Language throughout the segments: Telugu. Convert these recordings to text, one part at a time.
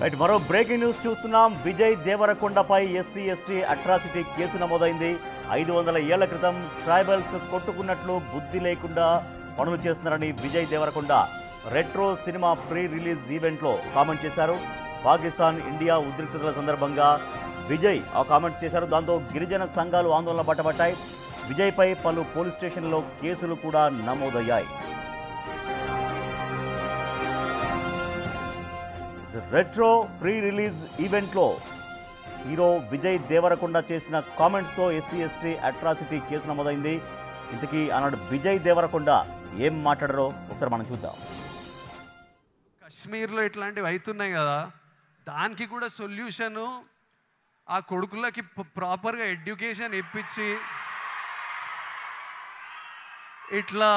రైట్ మరో బ్రేకింగ్ న్యూస్ చూస్తున్నాం. విజయ్ దేవరకొండపై ఎస్సీ ఎస్టీ అట్రాసిటీ కేసు నమోదైంది. 500 ఏళ్ల క్రితం ట్రైబల్స్ కొట్టుకున్నట్లు బుద్ధి లేకుండా పనులు చేస్తున్నారని Vijay Deverakonda Retro cinema pre release ఈవెంట్లో కామెంట్ చేశారు. పాకిస్తాన్ ఇండియా ఉద్రిక్తతల సందర్భంగా విజయ్ ఆ కామెంట్స్ చేశారు. దాంతో గిరిజన సంఘాలు ఆందోళన పట్టబట్టాయి. విజయ్పై పలు పోలీస్ స్టేషన్లో కేసులు కూడా నమోదయ్యాయి. రెట్రో ప్రీ రిలీజ్ ఈవెంట్లో హీరో విజయ్ దేవరకొండ చేసిన కామెంట్స్తో ఎస్సీ ఎస్టీ అట్రాసిటీ కేసు నమోదైంది. ఇంతకీ ఆనాడు విజయ్ దేవరకొండ ఏం మాట్లాడారో ఒకసారి మనం చూద్దాం. కశ్మీర్లో ఇట్లాంటివి అవుతున్నాయి కదా, దానికి కూడా సొల్యూషను ఆ కొడుకులకి ప్రాపర్గా ఎడ్యుకేషన్ ఇప్పించి ఇట్లా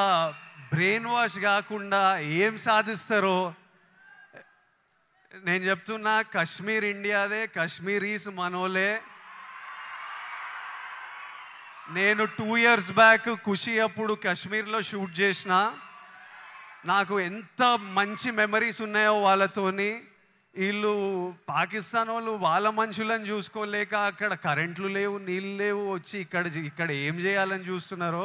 బ్రెయిన్ వాష్ కాకుండా ఏం సాధిస్తారో నేను చెప్తున్నా. కశ్మీర్ ఇండియాదే, కశ్మీరీస్ మనోలే. నేను 2 years బ్యాక్ ఖుషి అప్పుడు కాశ్మీర్లో షూట్ చేసిన. నాకు ఎంత మంచి మెమరీస్ ఉన్నాయో వాళ్ళతోని. వీళ్ళు పాకిస్తాన్ వాళ్ళు వాళ్ళ మనుషులను చూసుకోలేక అక్కడ కరెంట్లు లేవు, నీళ్ళు లేవు, వచ్చి ఇక్కడ ఏం చేయాలని చూస్తున్నారో.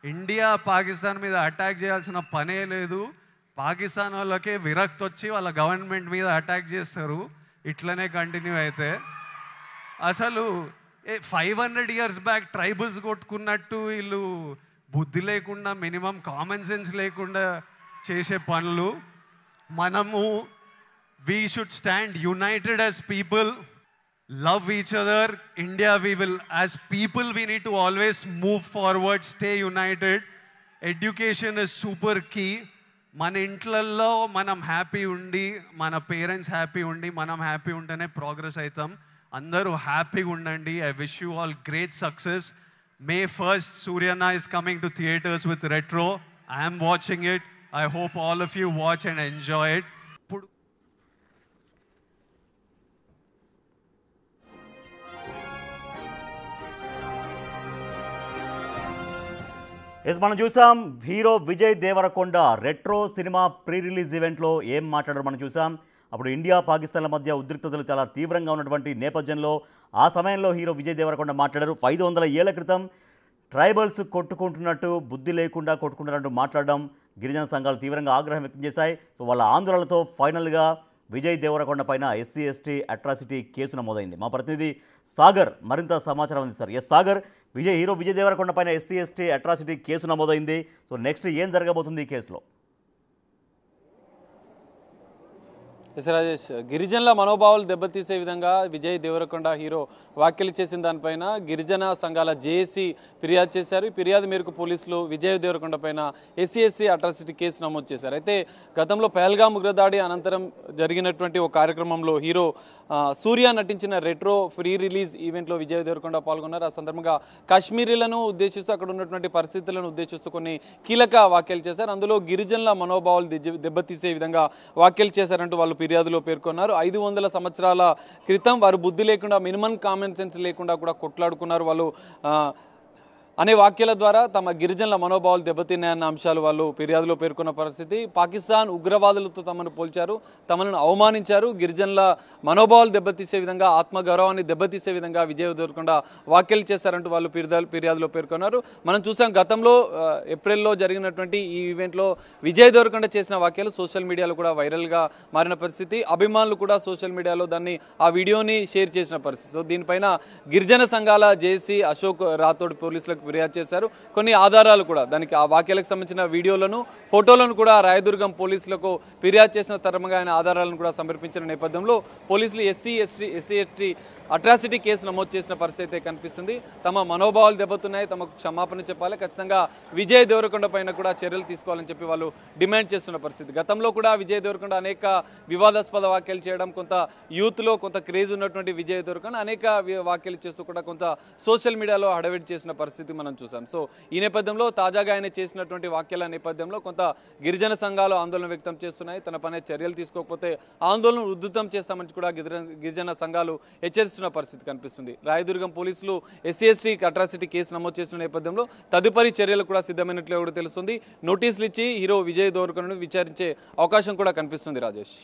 ఇండియా పాకిస్తాన్ మీద అటాక్ చేయాల్సిన పనే లేదు. పాకిస్తాన్ వాళ్ళకే విరక్తి వచ్చి వాళ్ళ గవర్నమెంట్ మీద అటాక్ చేస్తారు. ఇట్లనే కంటిన్యూ అయితే అసలు 500 years బ్యాక్ ట్రైబల్స్ కొట్టుకున్నట్టు వీళ్ళు బుద్ధి లేకుండా, మినిమం కామన్ సెన్స్ లేకుండా చేసే పనులు. మనము we should stand united as people, love each other. India, as people we need to always move forward, stay united. Education is super key. మన ఇంట్లల్లో మనం హ్యాపీ ఉండి, మన పేరెంట్స్ హ్యాపీ ఉండి, మనం హ్యాపీ ఉంటేనే ప్రోగ్రెస్ అవుతాం. అందరూ హ్యాపీగా ఉండండి. I wish you all great success. May 1st Suryana is coming to theaters with Retro. I am watching it. I hope all of you watch and enjoy it. మనం చూసాం hero Vijay Deverakonda Retro cinema pre release ఈవెంట్లో ఏం మాట్లాడారో మనం చూసాం. అప్పుడు ఇండియా పాకిస్తాన్ల మధ్య ఉద్రిక్తతలు చాలా తీవ్రంగా ఉన్నటువంటి నేపథ్యంలో ఆ సమయంలో హీరో విజయ్ దేవరకొండ మాట్లాడారు. 500 ఏళ్ల క్రితం ట్రైబల్స్ కొట్టుకుంటున్నట్టు బుద్ధి లేకుండా కొట్టుకుంటున్నట్టు మాట్లాడడం గిరిజన సంఘాలు తీవ్రంగా ఆగ్రహం వ్యక్తం చేశాయి. సో వాళ్ళ ఆందోళనలతో ఫైనల్గా విజయ్ దేవరకొండ పైన ఎస్సీ ఎస్టీ అట్రాసిటీ కేసు నమోదైంది. మా ప్రతినిధి సాగర్ మరింత సమాచారం అందిస్తారు. సాగర్, హీరో విజయ్ దేవరకొండ పైన ఎస్సీ ఎస్టీ అట్రాసిటీ కేసు నమోదైంది. సో నెక్స్ట్ ఏం జరగబోతుంది ఈ కేసులో? రాజేష్, గిరిజనుల మనోభావాలు దెబ్బతీసే విధంగా విజయ్ దేవరకొండ హీరో వ్యాఖ్యలు చేసిన దానిపైన గిరిజన సంఘాల జేఏసీ ఫిర్యాదు చేశారు. ఈ ఫిర్యాదు మేరకు పోలీసులు విజయ్ దేవరకొండ పైన ఎస్సీ ఎస్టీ అట్రాసిటీ కేసు నమోదు చేశారు. అయితే గతంలో పహల్గామ్ ఉగ్రదాడి అనంతరం జరిగినటువంటి ఒక కార్యక్రమంలో హీరో సూర్య నటించిన రెట్రో ప్రీ రిలీజ్ ఈవెంట్లో విజయ్ దేవరకొండ పాల్గొన్నారు. ఆ సందర్భంగా కాశ్మీరీలను ఉద్దేశిస్తూ అక్కడ ఉన్నటువంటి పరిస్థితులను ఉద్దేశిస్తూ కొన్ని కీలక వ్యాఖ్యలు చేశారు. అందులో గిరిజనుల మనోభావాలు దెబ్బతీసే విధంగా వ్యాఖ్యలు చేశారంటూ వాళ్ళు ఫిర్యాదులో పేర్కొన్నారు. 500 సంవత్సరాల క్రితం వారు బుద్ధి లేకుండా, మినిమం కామన్ సెన్స్ లేకుండా కూడా కొట్లాడుకున్నారు వాళ్ళు అనే వాక్యాల ద్వారా తమ గిరిజనుల మనోభావాలు దెబ్బతిన్నాయన్న అంశాలు వాళ్ళు ఫిర్యాదులో పేర్కొన్న పరిస్థితి. పాకిస్తాన్ ఉగ్రవాదులతో తమను పోల్చారు, తమను అవమానించారు. గిరిజనుల మనోభావాలు దెబ్బతీసే విధంగా, ఆత్మగౌరవాన్ని దెబ్బతీసే విధంగా విజయ్ దేవరకొండ వ్యాఖ్యలు చేశారంటూ వాళ్ళు ఫిర్యాదులో పేర్కొన్నారు. మనం చూసాం గతంలో ఏప్రిల్లో జరిగినటువంటి ఈ ఈవెంట్లో విజయ్ దేవరకొండ చేసిన వ్యాఖ్యలు సోషల్ మీడియాలో కూడా వైరల్గా మారిన పరిస్థితి. అభిమానులు కూడా సోషల్ మీడియాలో ఆ వీడియోని షేర్ చేసిన పరిస్థితి. సో దీనిపైన గిరిజన సంఘాల జేసీ అశోక్ రాథోడ్ పోలీసులకు ఫిర్యాదు చేశారు. కొన్ని ఆధారాలు కూడా, దానికి ఆ వాక్యాలకు సంబంధించిన వీడియోలను, ఫోటోలను కూడా రాయదుర్గం పోలీసులకు ఫిర్యాదు చేసిన తరముగా ఆయన ఆధారాలను కూడా సమర్పించిన నేపథ్యంలో పోలీసులు ఎస్సీ ఎస్టీ అట్రాసిటీ కేసు నమోదు చేసిన పరిస్థితి కనిపిస్తుంది. తమ మనోభావాలు దెబ్బతున్నాయి, తమకు క్షమాపణ చెప్పాలి, ఖచ్చితంగా విజయ్ దేవరకొండ పైన కూడా చర్యలు తీసుకోవాలని చెప్పి వాళ్ళు డిమాండ్ చేస్తున్న పరిస్థితి. గతంలో కూడా విజయ్ దేవరకొండ అనేక వివాదాస్పద వ్యాఖ్యలు చేయడం, కొంత యూత్లో కొంత క్రేజ్ ఉన్నటువంటి విజయ్ దేవరకొండ అనేక వ్యాఖ్యలు చేస్తూ కూడా కొంత సోషల్ మీడియాలో హడావిడి చేసిన పరిస్థితి మనం చూసాం. సో ఈ నేపథ్యంలో తాజాగా ఆయన చేసినటువంటి వ్యాఖ్యల నేపథ్యంలో కొంత గిరిజన సంఘాలు ఆందోళన వ్యక్తం చేస్తున్నాయి. తన పైన చర్యలు తీసుకోకపోతే ఆందోళన ఉధృతం చేస్తామని కూడా గిరిజన సంఘాలు హెచ్చరిస్తున్న పరిస్థితి కనిపిస్తుంది. రాయదుర్గం పోలీసులు ఎస్సీ ఎస్టీ అట్రాసిటీ కేసు నమోదు చేసిన నేపథ్యంలో తదుపరి చర్యలు కూడా సిద్ధమైనట్లు కూడా తెలుస్తుంది. నోటీసులు ఇచ్చి హీరో విజయ్ దేవరకొండను విచారించే అవకాశం కూడా కనిపిస్తుంది. Rajesh,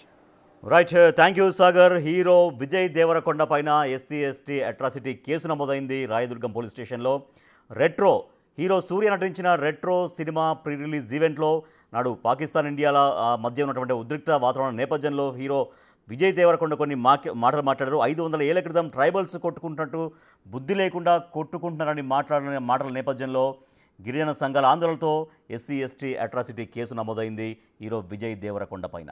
right, thank you Sagar. Hero Vijay Deverakonda పైన SC/ST అట్రాసిటీ కేసు నమోదైంది రాయదుర్గం పోలీస్ స్టేషన్లో. రెట్రో హీరో సూర్య నటించిన రెట్రో సినిమా ప్రీ రిలీజ్ ఈవెంట్లో నాడు పాకిస్తాన్ ఇండియాల మధ్య ఉన్నటువంటి ఉద్రిక్త వాతావరణం నేపథ్యంలో హీరో విజయ్ దేవరకొండ కొన్ని మాటలు మాట్లాడారు. 500 ఏళ్ల క్రితం ట్రైబల్స్ కొట్టుకుంటున్నట్టు బుద్ధి లేకుండా కొట్టుకుంటున్నారని మాట్లాడిన మాటల నేపథ్యంలో గిరిజన సంఘాల ఆందోళనతో SC/ST అట్రాసిటీ కేసు నమోదైంది హీరో విజయ్ దేవరకొండ పైన.